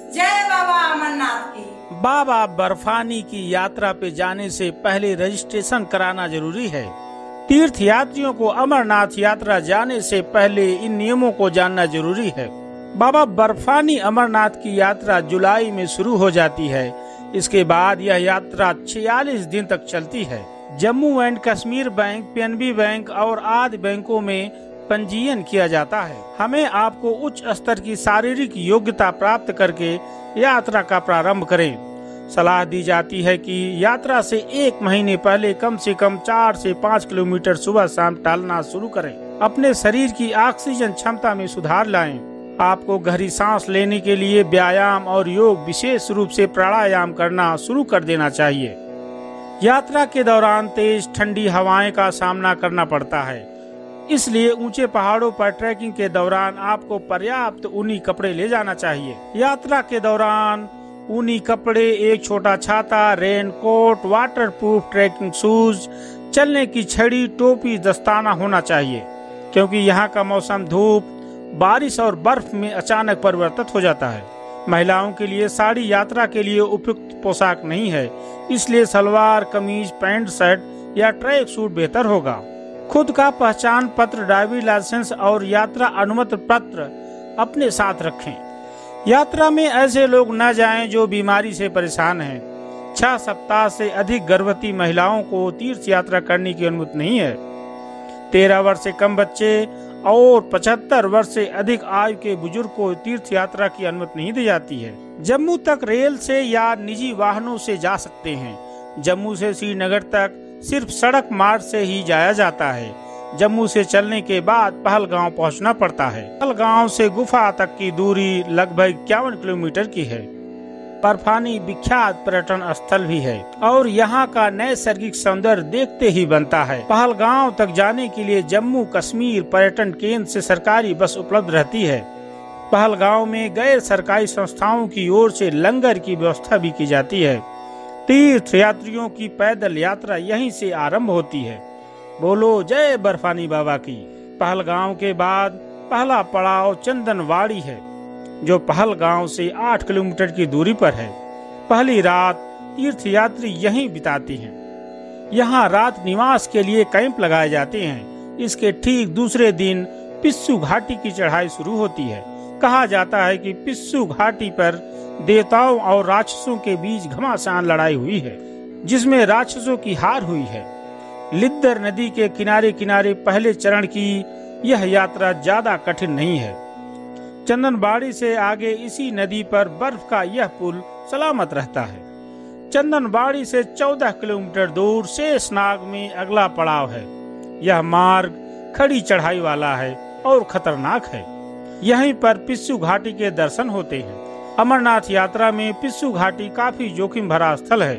जय बाबा अमरनाथ की। बाबा बर्फानी की यात्रा पे जाने से पहले रजिस्ट्रेशन कराना जरूरी है। तीर्थ यात्रियों को अमरनाथ यात्रा जाने से पहले इन नियमों को जानना जरूरी है। बाबा बर्फानी अमरनाथ की यात्रा जुलाई में शुरू हो जाती है। इसके बाद यह यात्रा 46 दिन तक चलती है। Jammu and Kashmir bank, PNB bank और आदि बैंकों में पंजीयन किया जाता है। हमें आपको उच्च स्तर की शारीरिक योग्यता प्राप्त करके यात्रा का प्रारंभ करें। सलाह दी जाती है कि यात्रा से 1 महीने पहले कम से कम 4 से 5 किलोमीटर सुबह शाम टहलना शुरू करें। अपने शरीर की ऑक्सीजन क्षमता में सुधार लाएं। आपको गहरी सांस लेने के लिए व्यायाम और योग, विशेष रूप से प्राणायाम करना शुरू कर देना चाहिए। यात्रा के दौरान तेज ठंडी हवाएं का सामना करना पड़ता है, इसलिए ऊंचे पहाड़ों पर ट्रैकिंग के दौरान आपको पर्याप्त ऊनी कपड़े ले जाना चाहिए। यात्रा के दौरान ऊनी कपड़े, एक छोटा छाता, rain coat, waterproof trekking shoes, चलने की छड़ी, टोपी, दस्ताना होना चाहिए, क्योंकि यहाँ का मौसम धूप, बारिश और बर्फ में अचानक परिवर्तित हो जाता है। महिलाओं के लिए साड़ी यात्रा के लिए उपयुक्त पोशाक नहीं है, इसलिए सलवार कमीज, पैंट शर्ट या ट्रैक सूट बेहतर होगा। खुद का पहचान पत्र, ड्राइविंग लाइसेंस और यात्रा अनुमति पत्र अपने साथ रखें। यात्रा में ऐसे लोग न जाएं जो बीमारी से परेशान हैं। 6 सप्ताह से अधिक गर्भवती महिलाओं को तीर्थ यात्रा करने की अनुमति नहीं है। 13 वर्ष से कम बच्चे और 75 वर्ष से अधिक आयु के बुजुर्ग को तीर्थ यात्रा की अनुमति नहीं दी जाती है। जम्मू तक रेल से या निजी वाहनों से जा सकते हैं। जम्मू से श्रीनगर तक सिर्फ सड़क मार्ग से ही जाया जाता है। जम्मू से चलने के बाद पहलगांव पहुंचना पड़ता है। पहलगांव से गुफा तक की दूरी लगभग 51 किलोमीटर की है। बर्फानी विख्यात पर्यटन स्थल भी है और यहाँ का नैसर्गिक सौंदर्य देखते ही बनता है। पहलगांव तक जाने के लिए जम्मू कश्मीर पर्यटन केंद्र से सरकारी बस उपलब्ध रहती है। पहलगांव में गैर सरकारी संस्थाओं की ओर से लंगर की व्यवस्था भी की जाती है। तीर्थ यात्रियों की पैदल यात्रा यहीं से आरंभ होती है। बोलो जय बर्फानी बाबा की। पहलगांव के बाद पहला पड़ाव चंदनवाड़ी है, जो पहलगांव से 8 किलोमीटर की दूरी पर है। पहली रात तीर्थ यात्री यहीं बिताते हैं। यहाँ रात निवास के लिए कैंप लगाए जाते हैं। इसके ठीक दूसरे दिन पिस्सू घाटी की चढ़ाई शुरू होती है। कहा जाता है कि पिस्सू घाटी पर देवताओं और राक्षसों के बीच घमासान लड़ाई हुई है, जिसमें राक्षसों की हार हुई है। लिद्दर नदी के किनारे किनारे पहले चरण की यह यात्रा ज्यादा कठिन नहीं है। चंदनबाड़ी से आगे इसी नदी पर बर्फ का यह पुल सलामत रहता है। चंदनबाड़ी से 14 किलोमीटर दूर शेषनाग में अगला पड़ाव है। यह मार्ग खड़ी चढ़ाई वाला है और खतरनाक है। यहीं पर पिस्सू घाटी के दर्शन होते हैं। अमरनाथ यात्रा में पिस्सू घाटी काफी जोखिम भरा स्थल है।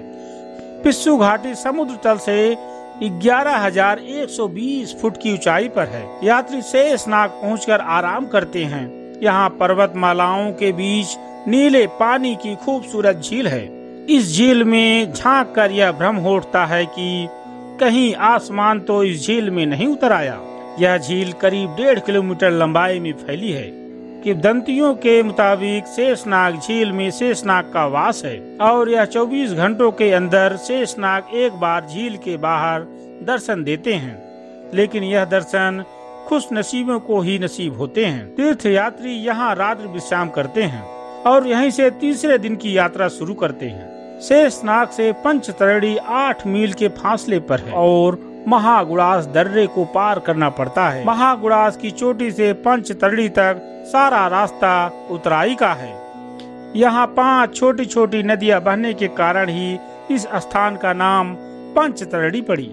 पिस्सू घाटी समुद्र तल से 11,120 फुट की ऊंचाई पर है। यात्री शेषनाग पहुंचकर आराम करते हैं। यहाँ पर्वतमालाओं के बीच नीले पानी की खूबसूरत झील है। इस झील में झांक कर यह भ्रम उठता है कि कहीं आसमान तो इस झील में नहीं उतर आया। यह झील करीब 1.5 किलोमीटर लंबाई में फैली है। किंवदंतियों के मुताबिक शेषनाग झील में शेषनाग का वास है और यह 24 घंटों के अंदर शेषनाग एक बार झील के बाहर दर्शन देते हैं, लेकिन यह दर्शन खुश नसीबों को ही नसीब होते हैं। तीर्थ यात्री यहाँ रात्रि विश्राम करते हैं और यहीं से तीसरे दिन की यात्रा शुरू करते हैं। शेषनाग से पंचतरणी 8 मील के फासले पर है और महागुड़ास दर्रे को पार करना पड़ता है। महागुड़ास की चोटी से पंचतरणी तक सारा रास्ता उतराई का है। यहाँ 5 छोटी छोटी नदियाँ बहने के कारण ही इस स्थान का नाम पंचतरणी पड़ी।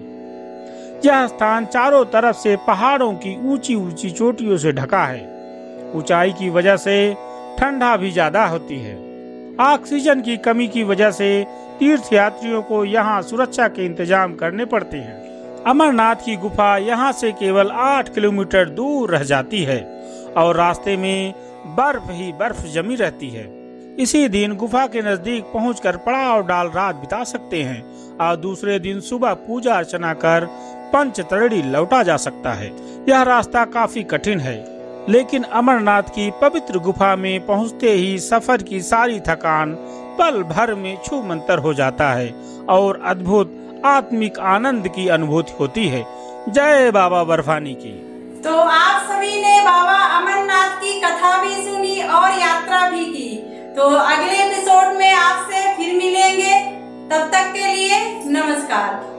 यह स्थान चारों तरफ से पहाड़ों की ऊंची ऊंची चोटियों से ढका है। ऊंचाई की वजह से ठंडा भी ज्यादा होती है। ऑक्सीजन की कमी की वजह से तीर्थ यात्रियों को यहाँ सुरक्षा के इंतजाम करने पड़ते हैं। अमरनाथ की गुफा यहाँ से केवल 8 किलोमीटर दूर रह जाती है और रास्ते में बर्फ ही बर्फ जमी रहती है। इसी दिन गुफा के नजदीक पहुंचकर पड़ाव डाल रात बिता सकते हैं और दूसरे दिन सुबह पूजा अर्चना कर पंचतरणी लौटा जा सकता है। यह रास्ता काफी कठिन है, लेकिन अमरनाथ की पवित्र गुफा में पहुंचते ही सफर की सारी थकान पल भर में छूमंतर हो जाता है और अद्भुत आत्मिक आनंद की अनुभूति होती है। जय बाबा बर्फानी की। तो आप सभी ने बाबा अमरनाथ की कथा भी सुनी और यात्रा भी की। तो अगले एपिसोड में आपसे फिर मिलेंगे। तब तक के लिए नमस्कार।